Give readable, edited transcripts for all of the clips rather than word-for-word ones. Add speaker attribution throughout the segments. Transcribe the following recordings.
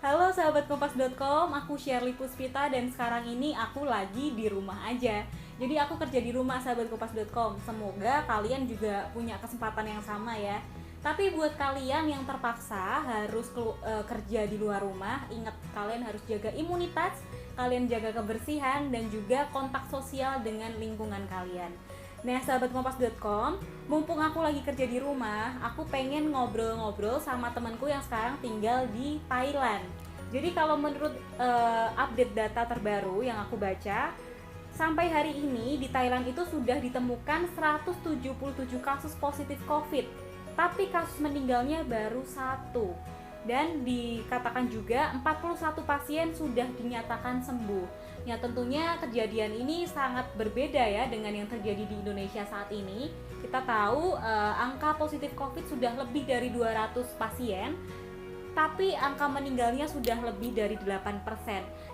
Speaker 1: Halo sahabat kompas.com, aku Shirley Puspita dan sekarang ini aku lagi di rumah aja. Jadi aku kerja di rumah sahabat kompas.com. Semoga kalian juga punya kesempatan yang sama ya. Tapi buat kalian yang terpaksa harus kerja di luar rumah, ingat kalian harus jaga imunitas, kalian jaga kebersihan dan juga kontak sosial dengan lingkungan kalian. Nah sahabat kompas.com, mumpung aku lagi kerja di rumah, aku pengen ngobrol-ngobrol sama temanku yang sekarang tinggal di Thailand. Jadi kalau menurut update data terbaru yang aku baca, sampai hari ini di Thailand itu sudah ditemukan 177 kasus positif COVID, tapi kasus meninggalnya baru 1. Dan dikatakan juga 41 pasien sudah dinyatakan sembuh. Ya tentunya kejadian ini sangat berbeda ya dengan yang terjadi di Indonesia saat ini. Kita tahu angka positif COVID sudah lebih dari 200 pasien, tapi angka meninggalnya sudah lebih dari 8%.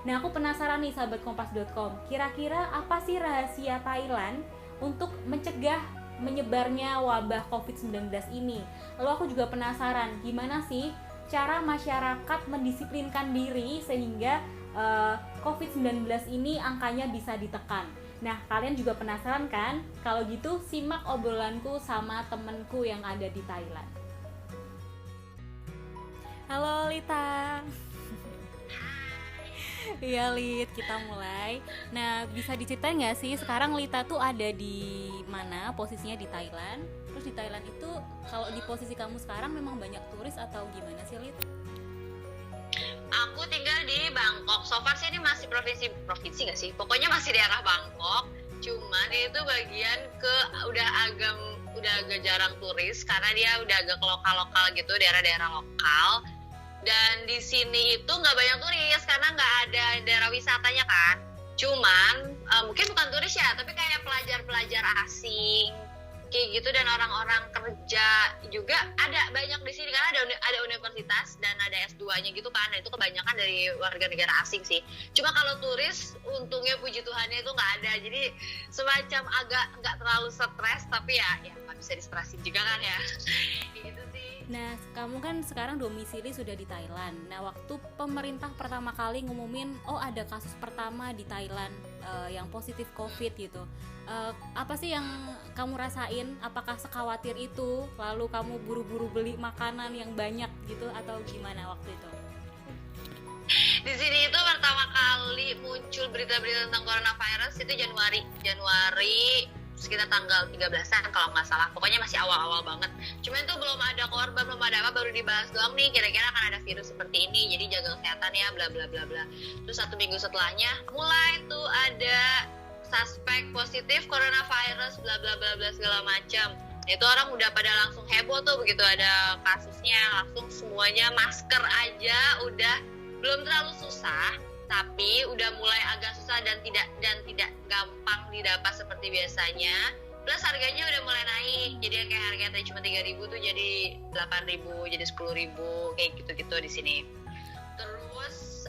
Speaker 1: Nah aku penasaran nih sahabat kompas.com, kira-kira apa sih rahasia Thailand untuk mencegah menyebarnya wabah COVID-19 ini? Lalu aku juga penasaran gimana sih cara masyarakat mendisiplinkan diri sehingga COVID-19 ini angkanya bisa ditekan. Nah, kalian juga penasaran kan? Kalau gitu, simak obrolanku sama temenku yang ada di Thailand. Halo Lita. Iya Lit, kita mulai. Nah, bisa diceritain nggak sih sekarang Lita tuh ada di mana posisinya di Thailand? Terus di Thailand itu kalau di posisi kamu sekarang memang banyak turis atau gimana sih Lit?
Speaker 2: Aku tinggal di Bangkok. So far sih ini masih provinsi nggak sih? Pokoknya masih daerah Bangkok. Cuman itu bagian ke udah agak jarang turis karena dia udah agak ke lokal gitu, daerah-daerah lokal. Dan di sini itu nggak banyak turis karena nggak ada daerah wisatanya kan. Cuman mungkin bukan turis ya, tapi kayak pelajar-pelajar asing kayak gitu, dan orang-orang kerja juga ada banyak di sini karena ada universitas dan ada S2-nya gitu kan. Dan itu kebanyakan dari warga negara asing sih. Cuma kalau turis untungnya puji Tuhannya itu nggak ada. Jadi semacam agak nggak terlalu stres, tapi ya nggak bisa distresin juga kan ya. Gitu sih.
Speaker 1: Nah, kamu kan sekarang domisili sudah di Thailand. Nah, waktu pemerintah pertama kali ngumumin, oh ada kasus pertama di Thailand yang positif COVID gitu. Apa sih yang kamu rasain? Apakah sekhawatir itu? Lalu kamu buru-buru beli makanan yang banyak gitu atau gimana waktu itu?
Speaker 2: Di sini itu pertama kali muncul berita-berita tentang coronavirus itu Januari sekitar tanggal 13-an kalau nggak salah. Pokoknya masih awal-awal banget. Cuma itu belum ada korban, belum ada apa, baru dibahas doang nih kira-kira akan ada virus seperti ini, jadi jaga kesehatan ya bla bla bla bla. Terus 1 minggu setelahnya mulai tuh ada suspek positif coronavirus bla bla bla bla segala macam. Itu orang udah pada langsung heboh tuh begitu ada kasusnya, langsung semuanya masker aja udah belum terlalu susah, tapi udah mulai agak susah dan tidak gampang didapat seperti biasanya. Plus harganya udah mulai naik, jadi kayak harganya tadi cuma 3.000 tuh jadi 8.000, jadi 10.000 kayak gitu-gitu di sini. Terus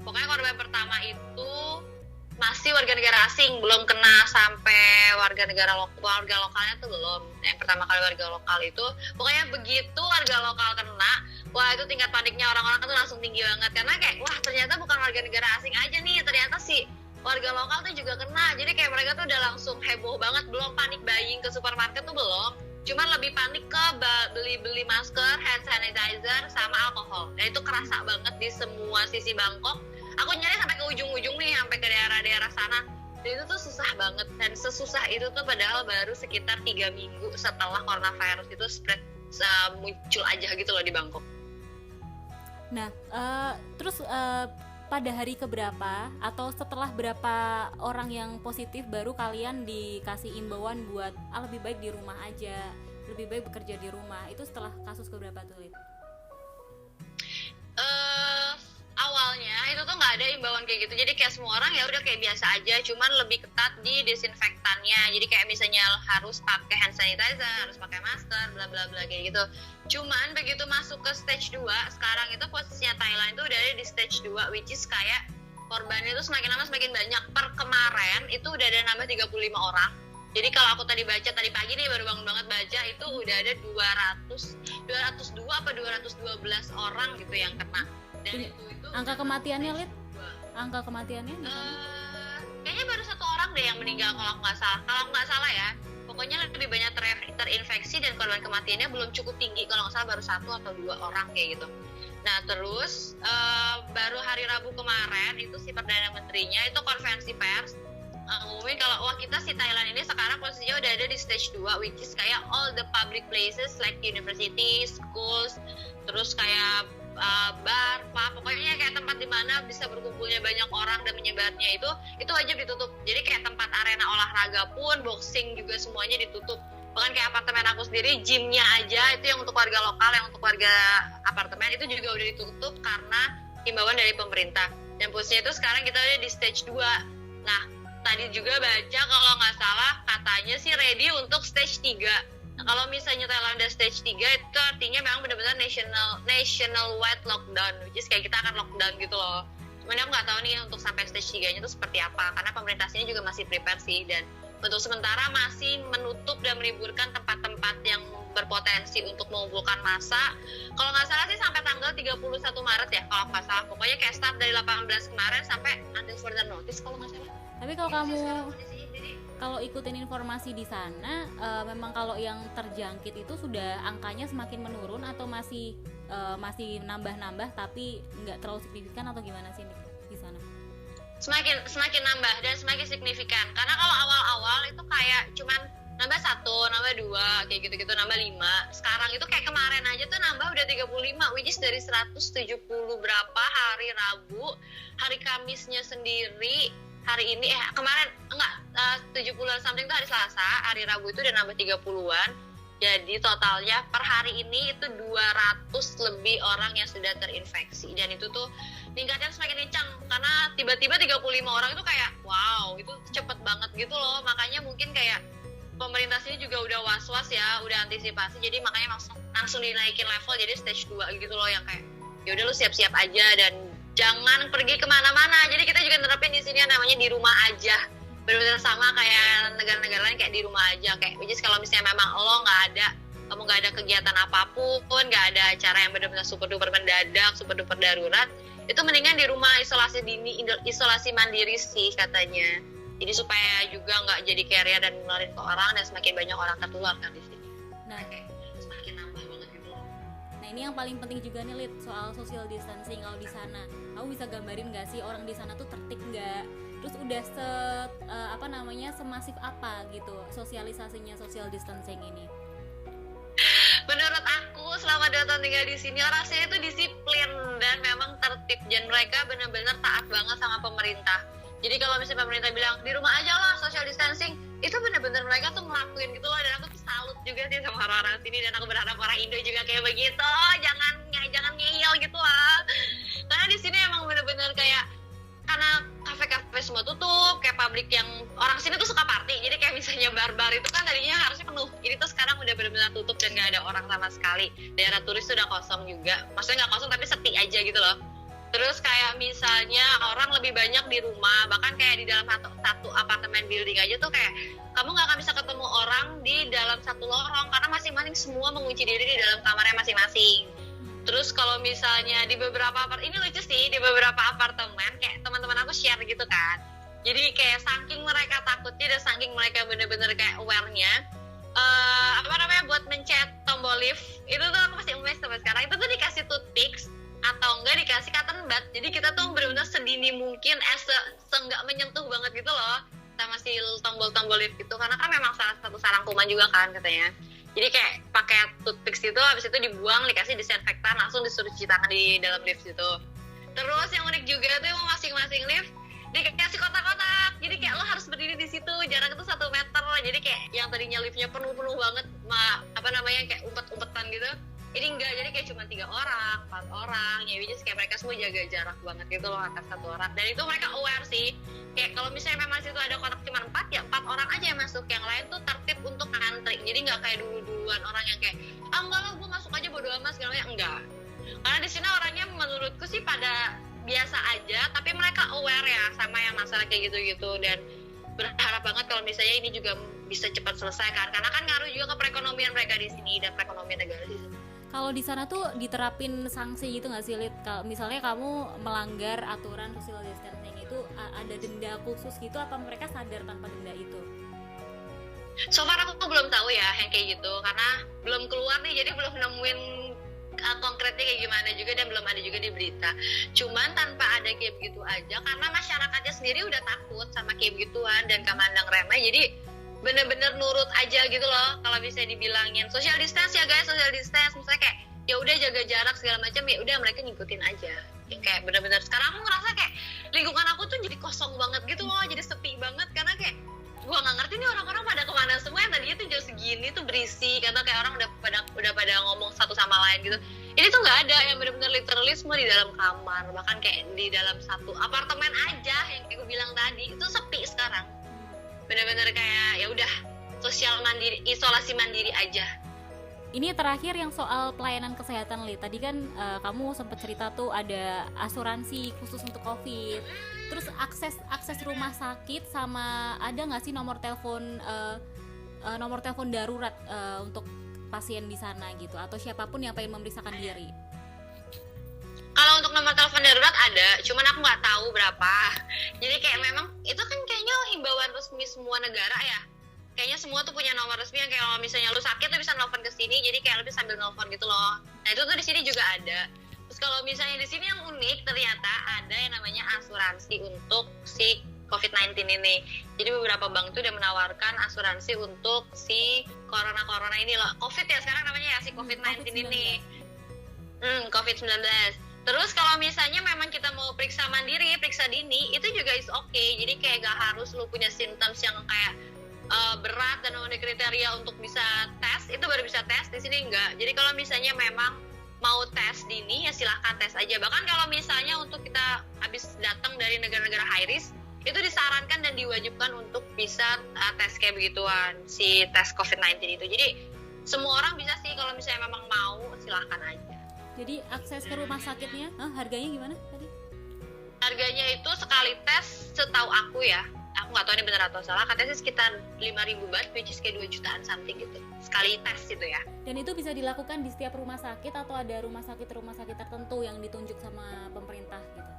Speaker 2: pokoknya korban pertama itu masih warga negara asing, belum kena sampai warga lokalnya tuh belum. Yang pertama kali warga lokal itu, pokoknya begitu warga lokal kena, wah itu tingkat paniknya orang-orang tuh langsung tinggi banget. Karena kayak, wah ternyata bukan warga negara asing aja nih, ternyata si warga lokal tuh juga kena. Jadi kayak mereka tuh udah langsung heboh banget, belum panik buying ke supermarket tuh belum. Cuman lebih panik ke beli masker, hand sanitizer, sama alkohol. Dan itu kerasa banget di semua sisi Bangkok. Aku nyari sampai ke ujung-ujung nih, sampai ke daerah-daerah sana. Dan itu tuh susah banget. Dan sesusah itu tuh padahal baru sekitar 3 minggu setelah coronavirus itu muncul aja gitu loh di Bangkok.
Speaker 1: Nah, terus pada hari keberapa atau setelah berapa orang yang positif baru kalian dikasih imbauan buat lebih baik di rumah aja, lebih baik bekerja di rumah? Itu setelah kasus keberapa tuh, Lid?
Speaker 2: Awalnya itu tuh nggak ada imbauan kayak gitu, jadi kayak semua orang ya udah kayak biasa aja, cuman lebih ketat di desinfektannya. Jadi kayak misalnya harus pakai hand sanitizer, harus pakai masker, bla bla bla kayak gitu. Cuman begitu masuk ke stage 2, sekarang itu posisinya Thailand itu udah ada di stage 2, which is kayak korbannya itu semakin lama semakin banyak. Per kemarin itu udah ada nambah 35 orang. Jadi kalau aku tadi pagi nih baru bangun banget baca, itu udah ada 200 202 apa 212 orang gitu yang kena. Dan itu
Speaker 1: angka kematiannya, Lid? Angka kematiannya?
Speaker 2: Kayaknya baru 1 orang deh yang meninggal kalau nggak salah ya. Pokoknya lebih banyak terinfeksi dan korban kematiannya belum cukup tinggi, kalau nggak salah baru 1 atau 2 orang kayak gitu. Nah terus baru hari Rabu kemarin itu si Perdana Menterinya itu konferensi pers ngumumin kalau kita si Thailand ini sekarang posisinya udah ada di stage 2, which is kayak all the public places like universities, schools, terus kayak bar, pokoknya kayak tempat di mana bisa berkumpulnya banyak orang dan menyebarnya itu wajib ditutup. Jadi kayak tempat arena olahraga pun, boxing juga semuanya ditutup. Bahkan kayak apartemen aku sendiri, gymnya aja itu yang untuk warga lokal, yang untuk warga apartemen itu juga udah ditutup karena himbauan dari pemerintah. Dan posisinya itu sekarang kita udah di stage 2. Nah, tadi juga baca kalau nggak salah katanya sih ready untuk stage 3. Nah, kalau misalnya Thailand ada stage 3 itu artinya memang benar-benar nationwide lockdown, which is kayak kita akan lockdown gitu loh. Cuman aku nggak tahu nih untuk sampai stage 3-nya itu seperti apa, karena pemerintah sini juga masih prepare sih, dan untuk sementara masih menutup dan meliburkan tempat-tempat yang berpotensi untuk mengumpulkan massa. Kalau nggak salah sih sampai tanggal 31 Maret ya, kalau nggak salah. Pokoknya kayak start dari 18 kemarin sampai until further notice kalau nggak salah.
Speaker 1: Tapi kalau kamu kalau ikutin informasi di sana, memang kalau yang terjangkit itu sudah angkanya semakin menurun atau masih nambah-nambah tapi nggak terlalu signifikan atau gimana sih di sana?
Speaker 2: Semakin nambah dan semakin signifikan. Karena kalau awal-awal itu kayak cuman nambah 1, nambah 2, kayak gitu-gitu, nambah 5. Sekarang itu kayak kemarin aja tuh nambah udah 35, which is dari 170 berapa hari Rabu, hari Kamisnya sendiri, hari ini kemarin enggak 70-an something itu hari Selasa, hari Rabu itu udah nambah 30-an. Jadi totalnya per hari ini itu 200 lebih orang yang sudah terinfeksi, dan itu tuh tingkatnya semakin kencang karena tiba-tiba 35 orang itu kayak wow, itu cepet banget gitu loh. Makanya mungkin kayak pemerintah sini juga udah was-was ya, udah antisipasi, jadi makanya langsung dinaikin level jadi stage 2 gitu loh, yang kayak ya udah lu siap-siap aja dan jangan pergi kemana-mana. Jadi kita juga nerapin di sini yang namanya di rumah aja, benar-benar sama kayak negara-negara lain, kayak di rumah aja. Kayak which is kalau misalnya memang lo kamu nggak ada kegiatan apapun, nggak ada acara yang benar-benar super duper mendadak, super duper darurat, itu mendingan di rumah isolasi dini, isolasi mandiri sih katanya. Jadi supaya juga nggak jadi carrier dan nularin ke orang, dan semakin banyak orang tertular kan di sini.
Speaker 1: Nah,
Speaker 2: semakin nambah banget gitu loh.
Speaker 1: Nah ini yang paling penting juga nih, Lid, soal social distancing. Kalau di sana, kamu bisa gambarin nggak sih orang di sana tuh tertib nggak? Terus udah semasif apa gitu sosialisasinya social distancing ini?
Speaker 2: Menurut aku selama 2 tahun tinggal di sini, orang sini tuh disiplin dan memang tertib, dan mereka benar-benar taat banget sama pemerintah. Jadi kalau misalnya pemerintah bilang di rumah aja lah social distancing, itu benar-benar mereka tuh ngelakuin gitu loh, dan aku tuh salut juga sih sama orang-orang sini, dan aku berharap orang Indo juga kayak begitu, jangan ngeyel gitu lah. Karena di sini emang benar-benar kayak, karena kafe-kafe semua tutup, kayak publik yang orang sini tuh suka party, jadi kayak misalnya bar-bar itu kan tadinya harusnya penuh, jadi tuh sekarang udah benar-benar tutup dan nggak ada orang sama sekali. Daerah turis tuh udah kosong juga, maksudnya nggak kosong tapi sepi aja gitu loh. Terus kayak misalnya orang lebih banyak di rumah, bahkan kayak di dalam satu apartemen building aja tuh kayak kamu nggak akan bisa ketemu orang di dalam satu lorong, karena masing-masing semua mengunci diri di dalam kamarnya masing-masing. Terus kalau misalnya di beberapa ini lucu sih, di beberapa apartemen kayak teman-teman aku share gitu kan. Jadi kayak saking mereka takutnya dan saking mereka bener-bener kayak aware-nya, buat mencet tombol lift itu tuh aku masih amazed sampai sekarang. Itu tuh dikasih toothpicks atau enggak dikasih cotton bud. Jadi kita tuh bener-bener sedini mungkin seenggak menyentuh banget gitu loh sama si tombol-tombol lift gitu, karena kan memang salah satu sarang kuman juga kan katanya. Jadi kayak pakai toothpicks itu, habis itu dibuang, dikasih disinfektan, langsung disuruh cuci tangan di dalam lift itu. Terus yang unik juga tuh masing-masing lift dikasih kotak-kotak. Jadi kayak lo harus berdiri di situ, jarak itu 1 meter. Jadi kayak yang tadinya liftnya penuh banget, kayak umpet-umpetan gitu. Ini enggak, jadi kayak cuma 3 orang, 4 orang. Ya which is kayak mereka semua jaga jarak banget gitu loh antar 1 orang. Dan itu mereka aware sih. Kayak kalau misalnya memang situ ada kotak cuma 4, ya 4 orang aja yang masuk. Yang lain tuh tertib untuk ngantri. Jadi nggak kayak duluan orang yang kayak enggak lah gue masuk aja bodo amat segala macam, enggak. Karena di sini orangnya menurutku sih pada biasa aja, tapi mereka aware ya sama yang masalah kayak gitu-gitu, dan berharap banget kalau misalnya ini juga bisa cepat selesai kan, karena kan ngaruh juga ke perekonomian mereka di sini dan perekonomian negara di sini.
Speaker 1: Kalau di sana tuh diterapin sanksi gitu nggak sih, Lid? Kalau misalnya kamu melanggar aturan social distancing itu ada denda khusus gitu, apa mereka sadar tanpa denda itu?
Speaker 2: So far aku belum tahu ya yang kayak gitu, karena belum keluar nih, jadi belum nemuin konkretnya kayak gimana juga, dan belum ada juga di berita. Cuman tanpa ada kayak begitu aja, karena masyarakatnya sendiri udah takut sama kayak begituan dan gak mandang remeh, jadi bener-bener nurut aja gitu loh. Kalau bisa dibilangin social distance ya guys, social distance, misalnya kayak ya udah jaga jarak segala macam, ya udah mereka ngikutin aja. Yang kayak bener-bener sekarang aku ngerasa kayak lingkungan aku tuh jadi kosong banget gitu loh, jadi sepi banget, karena kayak gua nggak ngerti nih orang-orang pada kemana semua, yang tadinya tuh jam segini tuh berisik, atau kayak orang udah pada ngomong satu sama lain gitu. Ini tuh nggak ada, yang bener-bener literally semua di dalam kamar, bahkan kayak di dalam satu apartemen aja yang kayak gue bilang tadi itu sepi sekarang. Bener-bener kayak ya udah sosial mandiri, isolasi mandiri aja.
Speaker 1: Ini terakhir yang soal pelayanan kesehatan, Li. Tadi kan kamu sempat cerita tuh ada asuransi khusus untuk COVID. Terus akses rumah sakit, sama ada nggak sih nomor telepon darurat untuk pasien di sana gitu, atau siapapun yang pengen memeriksakan diri?
Speaker 2: Kalau untuk nomor telepon darurat ada, cuman aku nggak tahu berapa. Jadi kayak memang itu kan kayaknya himbauan resmi semua negara ya. Kayaknya semua tuh punya nomor resmi yang kayak kalau misalnya lu sakit tuh bisa nelfon ke sini, jadi kayak lebih sambil nelfon gitu loh. Nah itu tuh di sini juga ada. Terus kalau misalnya di sini yang unik, ternyata ada yang namanya asuransi untuk si COVID-19 ini. Jadi beberapa bank tuh udah menawarkan asuransi untuk si corona ini loh. COVID ya sekarang namanya ya, si COVID-19 ini. COVID-19. Terus kalau misalnya memang kita mau periksa mandiri, periksa dini, itu juga is okay. Jadi kayak gak harus lu punya symptoms yang kayak berat dan memenuhi kriteria untuk bisa tes, itu baru bisa tes. Di sini enggak. Jadi kalau misalnya memang mau tes dini ya silahkan tes aja. Bahkan kalau misalnya untuk kita habis datang dari negara-negara high risk, itu disarankan dan diwajibkan untuk bisa tes kayak begituan, si tes COVID-19 itu. Jadi semua orang bisa sih, kalau misalnya memang mau silahkan aja.
Speaker 1: Jadi akses ke rumah sakitnya, harganya gimana tadi?
Speaker 2: Harganya itu sekali tes, setahu aku ya, aku nggak tahu ini benar atau salah, katanya sih sekitar 5.000 baht, which is kayak 2 jutaan something gitu, sekali tes gitu ya.
Speaker 1: Dan itu bisa dilakukan di setiap rumah sakit, atau ada rumah sakit tertentu yang ditunjuk sama pemerintah gitu?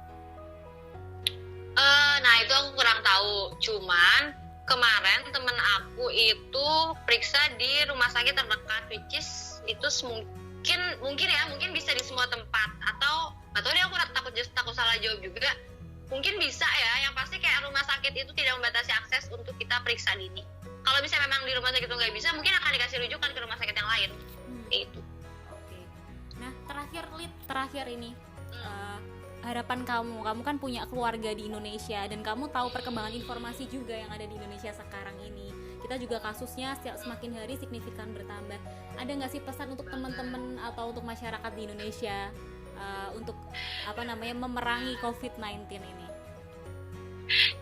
Speaker 2: Nah itu aku kurang tahu, cuman kemarin temen aku itu periksa di rumah sakit terdekat, which is itu mungkin bisa di semua tempat, atau nggak tahu deh, aku takut salah jawab juga. Mungkin bisa ya, yang pasti kayak rumah sakit itu tidak membatasi akses untuk kita periksa dini. Kalau misalnya memang di rumah sakit itu nggak bisa, mungkin akan dikasih rujukan ke rumah sakit yang lain. Itu.
Speaker 1: Oke. Nah terakhir ini harapan kamu kan punya keluarga di Indonesia, dan kamu tahu perkembangan informasi juga yang ada di Indonesia sekarang ini. Kita juga kasusnya semakin hari signifikan bertambah. Ada nggak sih pesan untuk teman-teman atau untuk masyarakat di Indonesia untuk memerangi COVID-19 ini?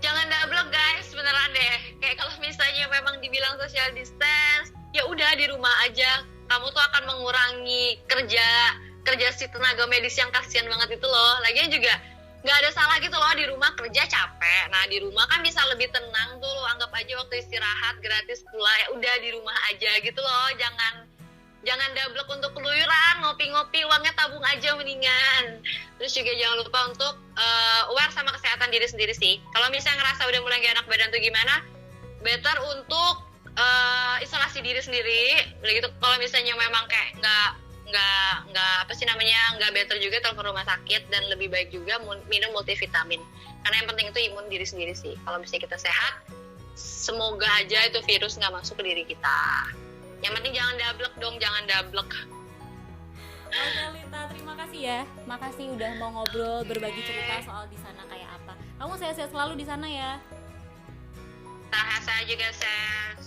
Speaker 2: Jangan dablek guys, beneran deh. Kayak kalau misalnya memang dibilang social distance, ya udah di rumah aja. Kamu tuh akan mengurangi kerja si tenaga medis yang kasihan banget itu loh. Lagian juga nggak ada salah gitu loh, di rumah kerja capek. Nah di rumah kan bisa lebih tenang tuh, lo anggap aja waktu istirahat gratis pula, ya udah di rumah aja gitu loh. Jangan dablek untuk keluyuran, ngopi-ngopi, uangnya tabung aja mendingan. Terus juga jangan lupa untuk aware sama kesehatan diri sendiri sih. Kalau misalnya ngerasa udah mulai gak enak badan tuh gimana, better untuk isolasi diri sendiri. Udah gitu kalau misalnya memang kayak nggak better juga telepon rumah sakit, dan lebih baik juga minum multivitamin, karena yang penting itu imun diri sendiri sih. Kalau misalnya kita sehat, semoga aja itu virus nggak masuk ke diri kita. Yang penting jangan dablek.
Speaker 1: Oke Lita, terima kasih ya. Makasih udah mau ngobrol, berbagi cerita soal di sana kayak apa. Kamu sehat-sehat selalu di sana ya.
Speaker 2: Saya juga sehat.